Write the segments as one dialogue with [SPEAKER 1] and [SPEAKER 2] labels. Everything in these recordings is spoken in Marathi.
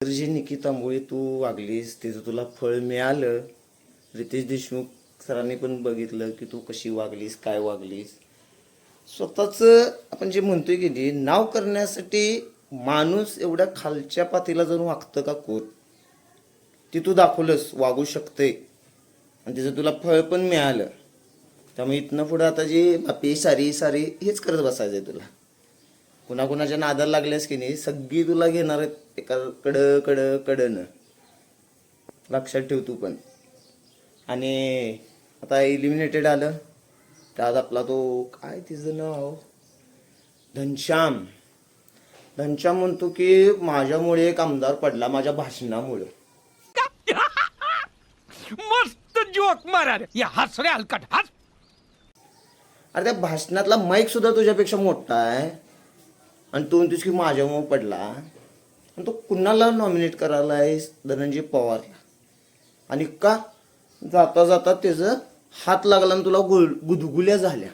[SPEAKER 1] तर जी निकिता मुळे तू वागलीस त्याचं तुला फळ मिळालं. रितेश देशमुख सरांनी पण बघितलं की तू कशी वागलीस, काय वागलीस. स्वतःच आपण जे म्हणतोय की नाही, नाव करण्यासाठी माणूस एवढ्या खालच्या पातीला जाऊन वागतं का कोण? ती तू दाखवलंस वागू शकते आणि त्याचं तुला फळ पण मिळालं. त्यामुळे इथनं पुढं आता जी बापी सारी सारी हेच करत बसायचंय तुला. कुणाकुणाच्या नादाला लागल्यास की नाही सगळी तुला घेणार आहेत एका कडनं. लक्षात ठेव तू पण. आणि आता इलिमिनेटेड आलं त्यात आपला तो काय तिचं नाव घनश्याम म्हणतो की माझ्यामुळे एक आमदार पडला माझ्या भाषणामुळे.
[SPEAKER 2] मस्त जोक मारा रे. या हस रे हलकट हस.
[SPEAKER 1] अरे त्या भाषणातला माईक सुद्धा तुझ्यापेक्षा मोठा आहे आणि तू म्हणतोस की माझ्यामुळे पडला. आणि तो कुणाला नॉमिनेट करायला आहेस? धनंजय पवारला. आणि का जाता जाता त्याचं हात लागला आणि तुला गुदगुल्या झाल्या.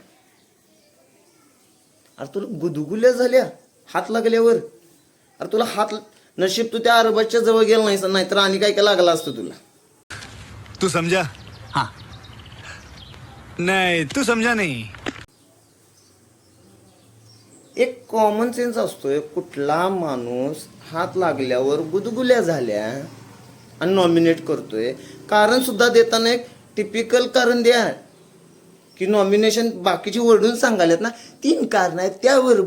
[SPEAKER 1] अरे तुला गुदगुल्या झाल्या हात लागल्यावर? अरे तुला हात नशीब तू त्या अरबाजच्या जवळ गेला नाहीस, नाहीतर आणि काय काय लागलं असतं तुला.
[SPEAKER 3] तू समझा? हाँ. नहीं तू समझा नहीं.
[SPEAKER 1] एक कॉमन सेन्स असतोय. कुठला माणूस हात लागल्यावर गुदगुल्या झाल्या आणि नॉमिनेट करतोय, कारण सुद्धा देताना एक टिपिकल कारण द्या की नॉमिनेशन बाकीची ओरडून सांगायला ना 3 कारण आहेत, त्यावर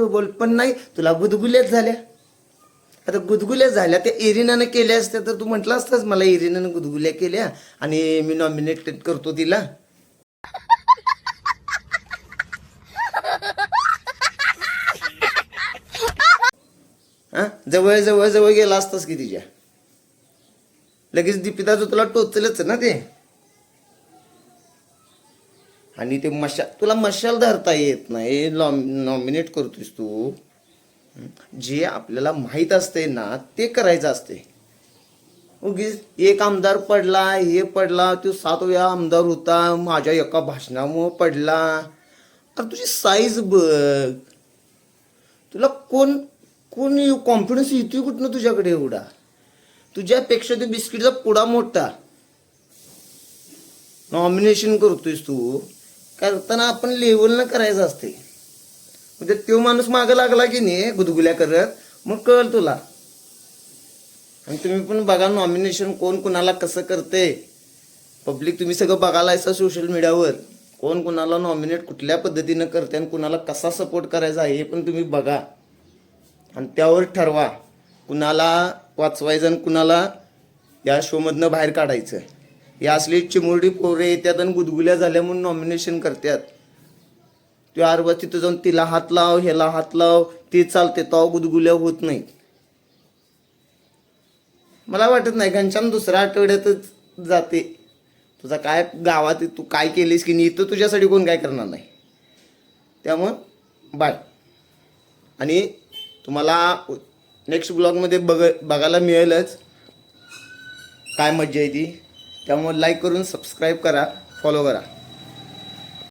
[SPEAKER 1] बोल पण नाही तुला गुदगुल्याच झाल्या. आता गुदगुल्या झाल्या त्या एरिनानं केल्या असत्या तर तू म्हटलं असतंच मला एरिनानं गुदगुल्या केल्या आणि मी नॉमिनेट करतो तिला. हा जवळ जवळ जवळ गेला असतास की तिच्या लगेच दीपिकाचं तुला टोचलंच ना ते. आणि ते तुला मशाल धरता येत नाही, नॉमिनेट करतोस तू. जे आपल्याला माहीत असते ना ते करायचं असते. उगीच एक आमदार पडला, हे पडला, तो 7 वेळा आमदार होता, माझ्या एका भाषणामुळे पडला. अरे तुझी साईज बघ. तुला कोण कॉन्फिडन्स येतोय कुठनं तुझ्याकडे एवढा? तुझ्यापेक्षा ते बिस्किटचा पुडा मोठा. नॉमिनेशन करतोयस तू. करताना आपण लेवलनं करायचं असते. म्हणजे तो माणूस मागं लागला की नाही गुदगुल्या करत, मग कळल तुला. आणि तुम्ही पण बघा नॉमिनेशन कोण कुणाला कसं करते. पब्लिक तुम्ही सगळं बघायला सोशल मीडियावर कोण कुणाला नॉमिनेट कुठल्या पद्धतीनं करते आणि कुणाला कसा सपोर्ट करायचा हे पण तुम्ही बघा आणि त्यावर ठरवा कुणाला वाचवायचं आणि कुणाला या शोमधनं बाहेर काढायचं. या असली चिमुरडी पोरे येतात आणि गुदगुल्या झाल्या म्हणून नॉमिनेशन करतात. तो आरबा तिथं जाऊन तिला हात लाव, ह्याला हात लाव, ते चालते तो गुदगुल्या होत नाही. मला वाटत नाही घनश्याम दुसऱ्या आठवड्यातच जाते. तुझा काय गावात तू काय केलीस की नाही तर तुझ्यासाठी कोण काय करणार नाही. त्यामुळं बाय. आणि तुम्हाला नेक्स्ट ब्लॉगमध्ये बघायला मिळेलच काय मज्जा आहे ती. त्यामुळे लाईक करून सबस्क्राईब करा, फॉलो करा.